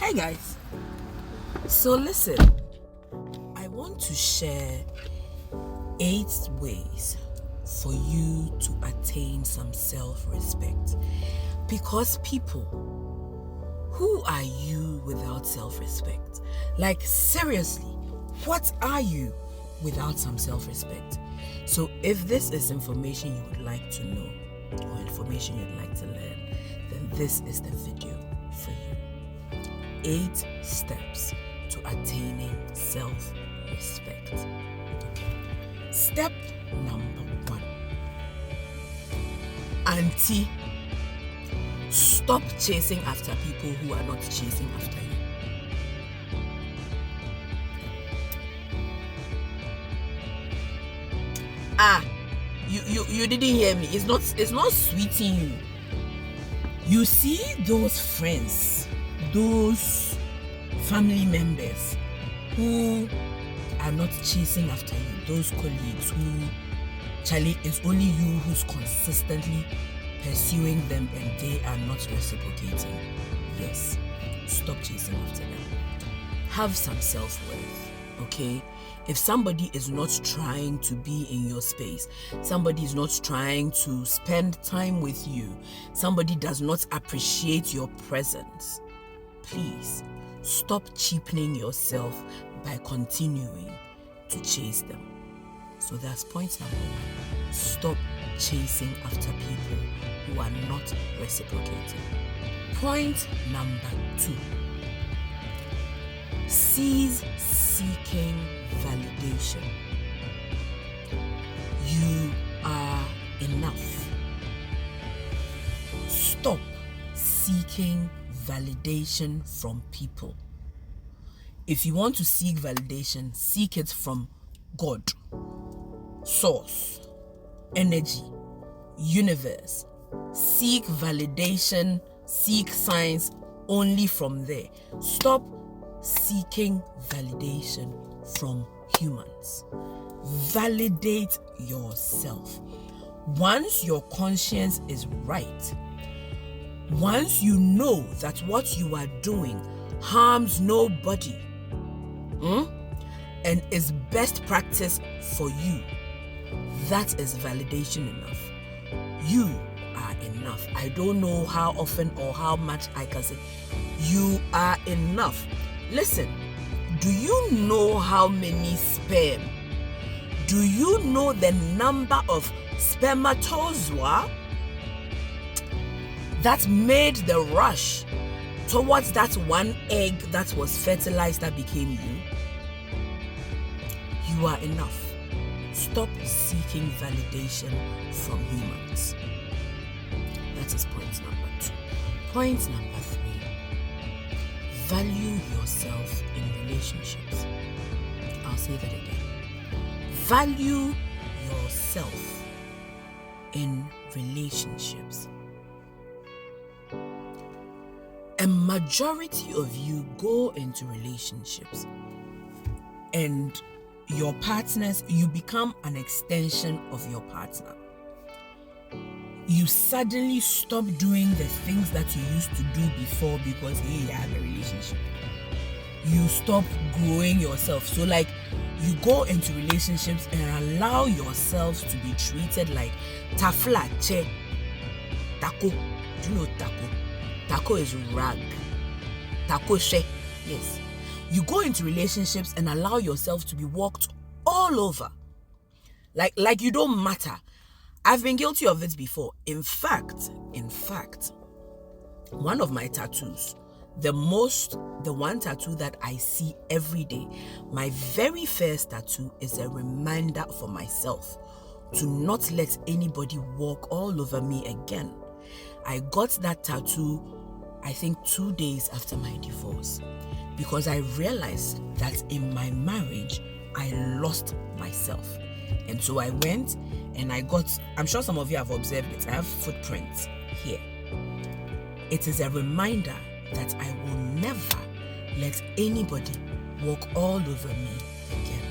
Hey guys, so listen, I want to share 8 ways for you to attain some self-respect. Because people, who are you without self-respect? Like seriously, what are you without some self-respect? So if this is information you would like to know or information you'd like to learn, then this is the video for you. 8 steps to attaining self-respect. Okay. Step number 1. Auntie, stop chasing after people who are not chasing after you. You didn't hear me. It's not sweeting you. You see those friends, those family members who are not chasing after you, those colleagues who, Charlie, it's only you who's consistently pursuing them and they are not reciprocating. Yes, stop chasing after them. Have some self-worth, okay? If somebody is not trying to be in your space, somebody is not trying to spend time with you, somebody does not appreciate your presence, please stop cheapening yourself by continuing to chase them. So that's point number 1. Stop chasing after people who are not reciprocating. Point number 2. Cease seeking validation. You are enough. Stop seeking validation from people. If you want to seek validation, seek it from God, source, energy, universe. Seek validation, seek signs only from there. Stop seeking validation from humans. Validate yourself. Once your conscience is right, once you know that what you are doing harms nobody, and is best practice for you, that is validation enough. You are enough. I don't know how often or how much I can say you are enough. Listen, do you know how many sperm? Do you know the number of spermatozoa that made the rush towards that one egg that was fertilized that became you? You are enough. Stop seeking validation from humans. That is point number 2. Point number 3. Value yourself in relationships. I'll say that again. Value yourself in relationships. A majority of you go into relationships and your partners, you become an extension of your partner. You suddenly stop doing the things that you used to do before because, hey, I have a relationship. You stop growing yourself. So like you go into relationships and allow yourselves to be treated like tafla, che, taco. Do you know taco? Taco is rag. Taco she. Yes. You go into relationships and allow yourself to be walked all over. Like you don't matter. I've been guilty of it before. In fact, one of my tattoos, the one tattoo that I see every day, my very first tattoo is a reminder for myself to not let anybody walk all over me again. I got that tattoo, I think 2 days after my divorce, because I realized that in my marriage, I lost myself. And so I went and I got, I'm sure some of you have observed it, I have footprints here. It is a reminder that I will never let anybody walk all over me again,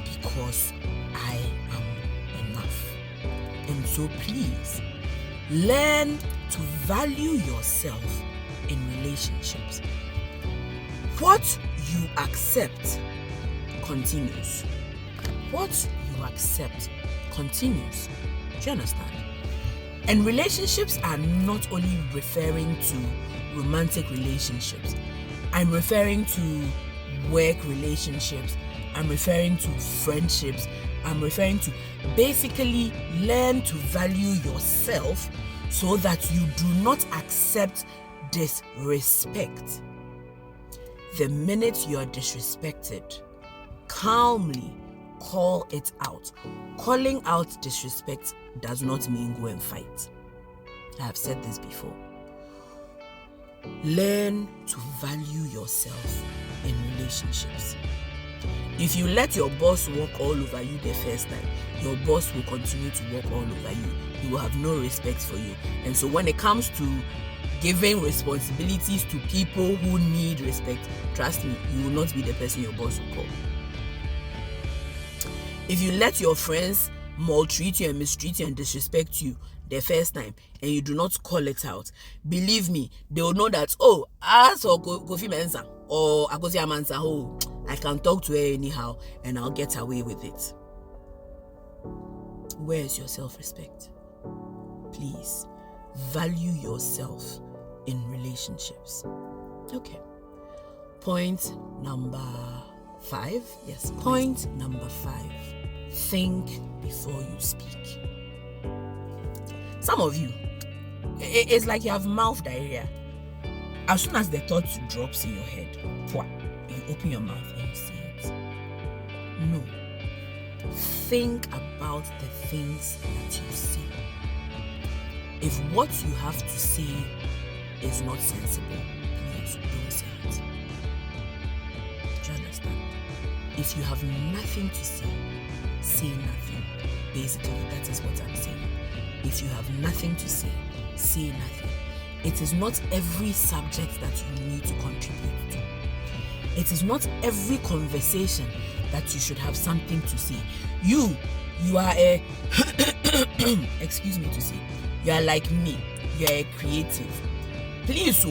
because I am enough. And so please, learn to value yourself in relationships. What you accept continues. What you accept continues. Do you understand? And relationships are not only referring to romantic relationships. I'm referring to work relationships. I'm referring to friendships. I'm referring to basically learn to value yourself so that you do not accept disrespect. The minute you are disrespected, calmly call it out. Calling out disrespect does not mean go and fight. I have said this before. Learn to value yourself in relationships. If you let your boss walk all over you the first time, your boss will continue to walk all over you. He will have no respect for you. And so when it comes to giving responsibilities to people who need respect, trust me, you will not be the person your boss will call. If you let your friends maltreat you and mistreat you and disrespect you the first time and you do not call it out, believe me, they will know that, oh, as or Kofi Mensah or Akosi Amansa, oh, I can talk to her anyhow and I'll get away with it. Where is your self-respect? Please, value yourself in relationships. Okay. Point number 5. Yes, point number 5. Think before you speak. Some of you, it's like you have mouth diarrhea. As soon as the thought drops in your head, you open your mouth and you say it. No. Think about the things that you say. If what you have to say is not sensible, please don't say it. Do you understand? If you have nothing to say, say nothing. Basically, that is what I'm saying. If you have nothing to say, say nothing. It is not every subject that you need to contribute to. It is not every conversation that you should have something to say. You are a excuse me to say, you are like me. You are a creative. Please,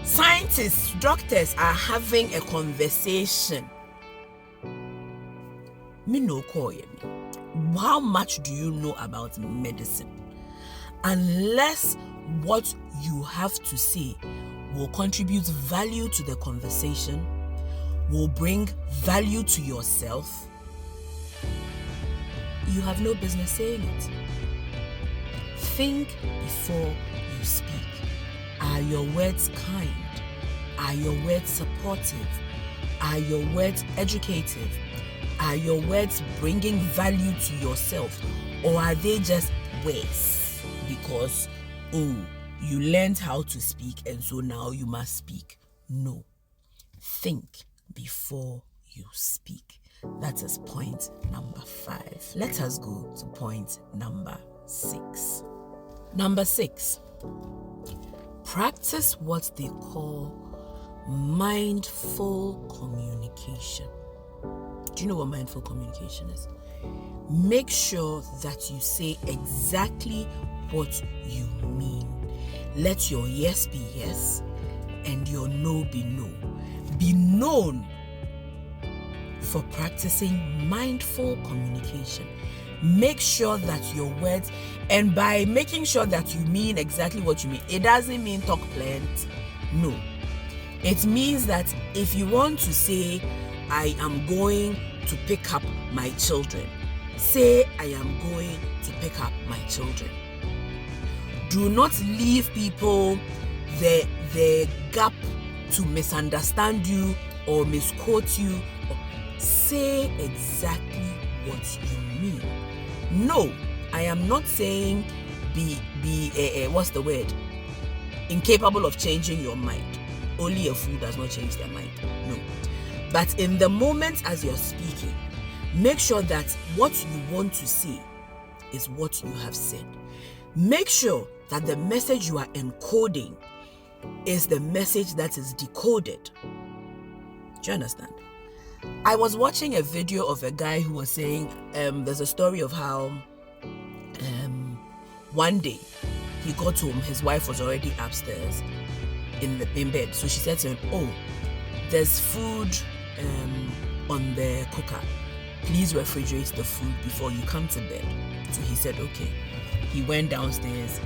scientists, doctors are having a conversation. Me no call you. How much do you know about medicine? Unless what you have to say will contribute value to the conversation, will bring value to yourself, you have no business saying it. Think before you speak. Are your words kind? Are your words supportive? Are your words educative? Are your words bringing value to yourself? Or are they just words because, you learned how to speak and so now you must speak? No. Think before you speak. That is point number 5. Let us go to point number 6. Number 6. Practice what they call mindful communication. Do you know what mindful communication is? Make sure that you say exactly what you mean. Let your yes be yes and your no be no. Be known for practicing mindful communication. Make sure that your words, and by making sure that you mean exactly what you mean, it doesn't mean talk plenty. No. It means that if you want to say, I am going to pick up my children, say, I am going to pick up my children. Do not leave people the gap to misunderstand you or misquote you. Say exactly what you mean. No, I am not saying be what's the word? Incapable of changing your mind. Only a fool does not change their mind. No. But in the moment as you're speaking, make sure that what you want to say is what you have said. Make sure that the message you are encoding is the message that is decoded. Do you understand? I was watching a video of a guy who was saying, there's a story of how one day he got home, his wife was already upstairs in bed. So she said to him, there's food on the cooker. Please refrigerate the food before you come to bed. So he said, okay. He went downstairs.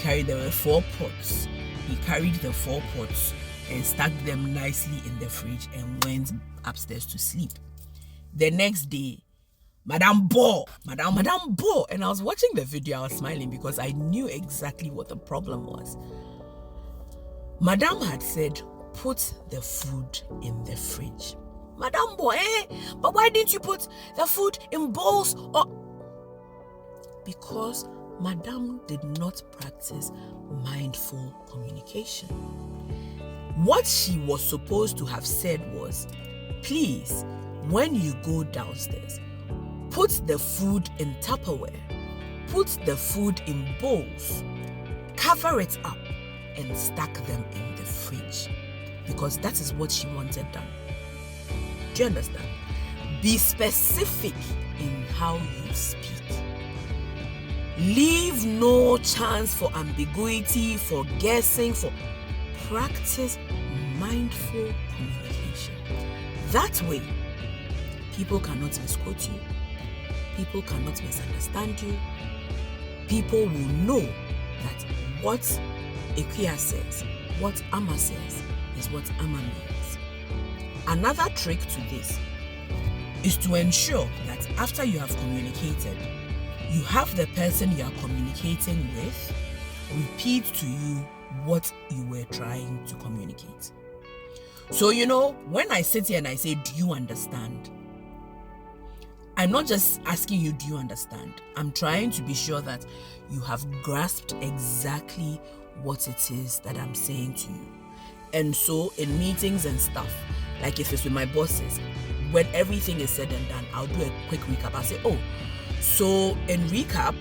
There were 4 pots. He carried the 4 pots and stacked them nicely in the fridge and went upstairs to sleep. The next day, Madame Bo, and I was watching the video, I was smiling because I knew exactly what the problem was. Madame had said, put the food in the fridge. Madame Bo, but why didn't you put the food in bowls? Because Madame did not practice mindful communication. What she was supposed to have said was, please, when you go downstairs, put the food in Tupperware, put the food in bowls, cover it up, and stack them in the fridge. Because that is what she wanted done. Do you understand? Be specific in how you speak. Leave no chance for ambiguity, for guessing, for practice mindful communication. That way, people cannot misquote you. People cannot misunderstand you. People will know that what Ekuya says, what Ama says, is what Ama means. Another trick to this is to ensure that after you have communicated, you have the person you are communicating with repeat to you what you were trying to communicate. So, when I sit here and I say, do you understand? I'm not just asking you, do you understand? I'm trying to be sure that you have grasped exactly what it is that I'm saying to you. And so in meetings and stuff, like if it's with my bosses, when everything is said and done, I'll do a quick recap. I'll say, so in recap,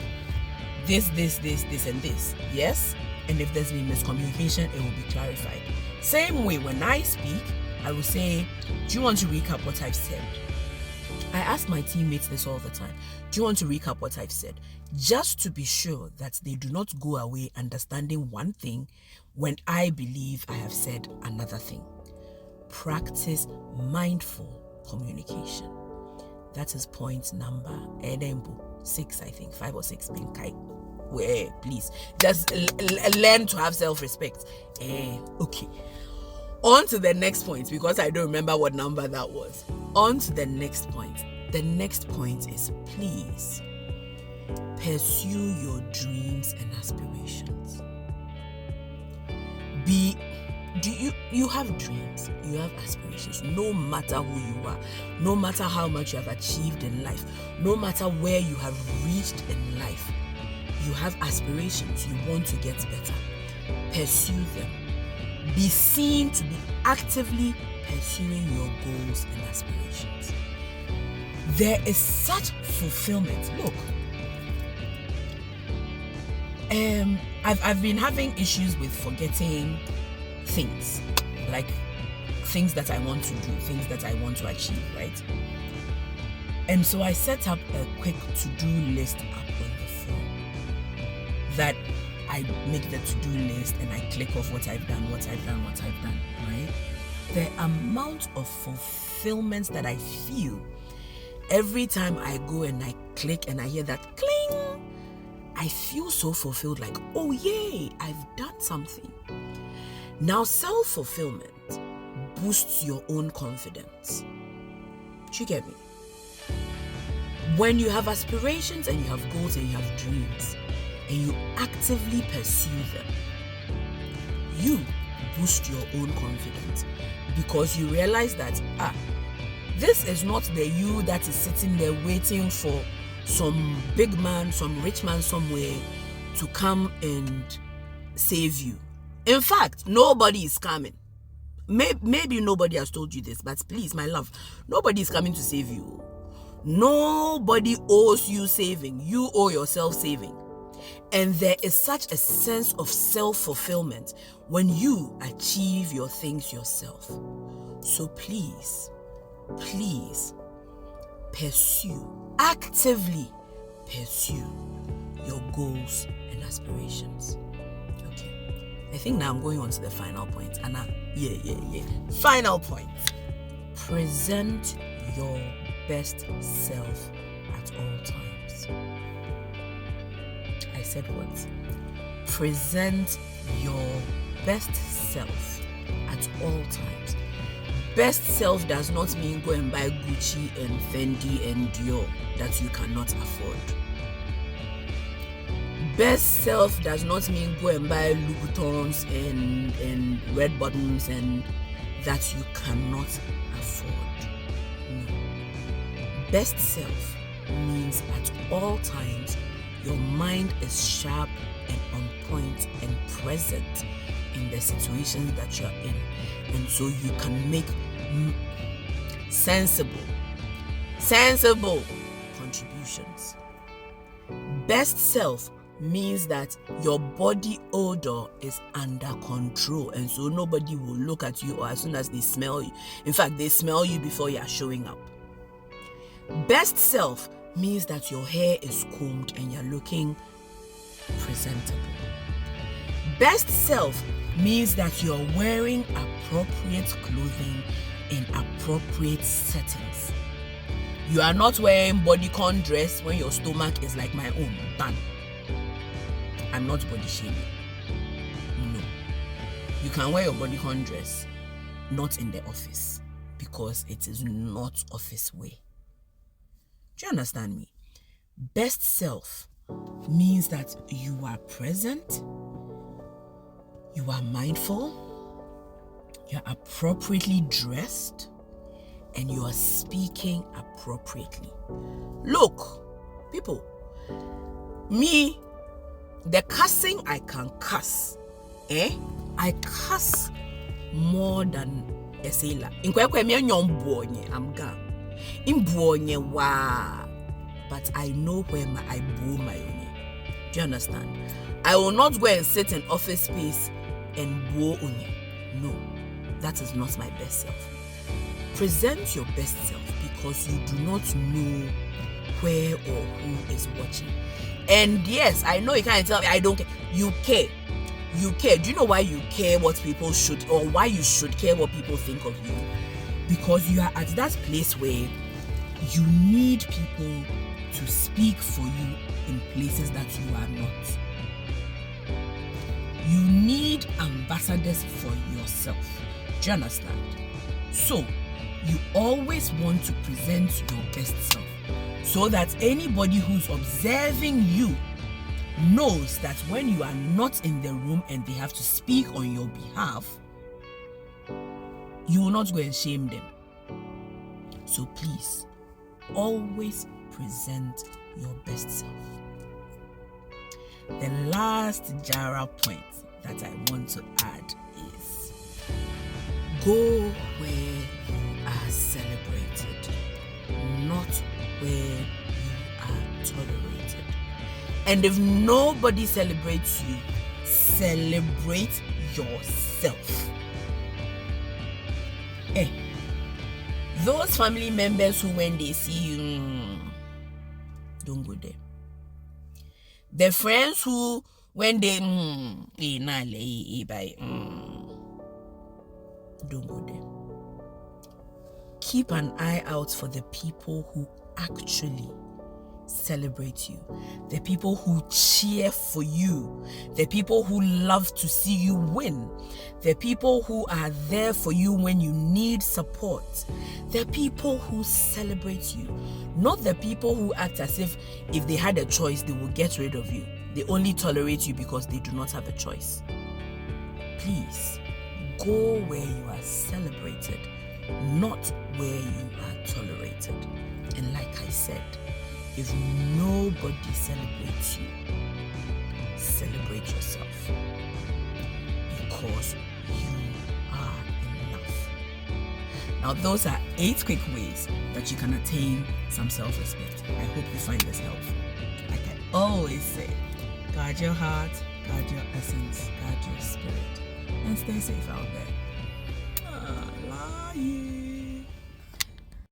this, and this. Yes? And if there's been miscommunication, it will be clarified. Same way, when I speak, I will say, do you want to recap what I've said? I ask my teammates this all the time. Do you want to recap what I've said? Just to be sure that they do not go away understanding one thing when I believe I have said another thing. Practice mindful communication. That is point number 6, I think, 5 or 6. Where, please, just learn to have self-respect. Okay. On to the next point, because I don't remember what number that was. On to the next point. The next point is, please pursue your dreams and aspirations. You have dreams, you have aspirations, no matter who you are, no matter how much you have achieved in life, no matter where you have reached in life, you have aspirations, you want to get better. Pursue them. Be seen to be actively pursuing your goals and aspirations. There is such fulfillment. Look, I've been having issues with forgetting things, like things that I want to do, things that I want to achieve, right? And so I set up a quick to-do list up on the phone that I make the to-do list and I click off what I've done, right? The amount of fulfillment that I feel every time I go and I click and I hear that cling, I feel so fulfilled, like, oh yay, I've done something. Now, self-fulfillment boosts your own confidence. Do you get me? When you have aspirations and you have goals and you have dreams and you actively pursue them, you boost your own confidence because you realize that, this is not the you that is sitting there waiting for some big man, some rich man somewhere to come and save you. In fact, nobody is coming. Maybe nobody has told you this, but please, my love, nobody is coming to save you. Nobody owes you saving. You owe yourself saving. And there is such a sense of self-fulfillment when you achieve your things yourself. So please actively pursue your goals and aspirations. Okay. I think now I'm going on to the final point. Anna, yeah. Final point. Present your best self at all times. I said what? Present your best self at all times. Best self does not mean go and buy Gucci and Fendi and Dior that you cannot afford. Best self does not mean go and buy Louboutins and red bottoms and that you cannot afford. No. Best self means at all times your mind is sharp and on point and present in the situations that you're in, and so you can make sensible contributions. Best self means that your body odor is under control, and so nobody will look at you or as soon as they smell you. In fact, they smell you before you are showing up. Best self means that your hair is combed and you're looking presentable. Best self means that you're wearing appropriate clothing in appropriate settings. You are not wearing bodycon dress when your stomach is like my own. Done. I'm not body shaming. No. You can wear your bodycon dress, not in the office, because it is not office way. Do you understand me? Best self means that you are present, you are mindful, you're appropriately dressed, and you are speaking appropriately. Look, people, me, the cussing I can cuss, I cuss more than a sailor. I'm gone. But I know where I blow my own. Do you understand? I will not go and sit in office space and blow on. No, that is not my best self. Present your best self because you do not know where or who is watching. And yes, I know you can't tell me I don't care. You care. You care. Do you know why you care what people should, or why you should care what people think of you? Because you are at that place where you need people to speak for you in places that you are not. You need ambassadors for yourself. Do you understand? So, you always want to present your best self so that anybody who's observing you knows that when you are not in the room and they have to speak on your behalf, you will not go and shame them. So please, always present your best self. The last Jara point that I want to add is go where you are celebrated, not where you are tolerated. And if nobody celebrates you, celebrate yourself. Those family members who when they see you, don't go there. The friends who when they don't go there. Keep an eye out for the people who actually celebrate you, the people who cheer for you, the people who love to see you win, the people who are there for you when you need support, the people who celebrate you, not the people who act as if they had a choice they will get rid of you. They only tolerate you because they do not have a choice. Please go where you are celebrated, not where you are tolerated. And like I said, if nobody celebrates you, celebrate yourself, because you are enough. Now, those are 8 quick ways that you can attain some self-respect. I hope you find this helpful. Like I always say, guard your heart, guard your essence, guard your spirit, and stay safe out there. Love you.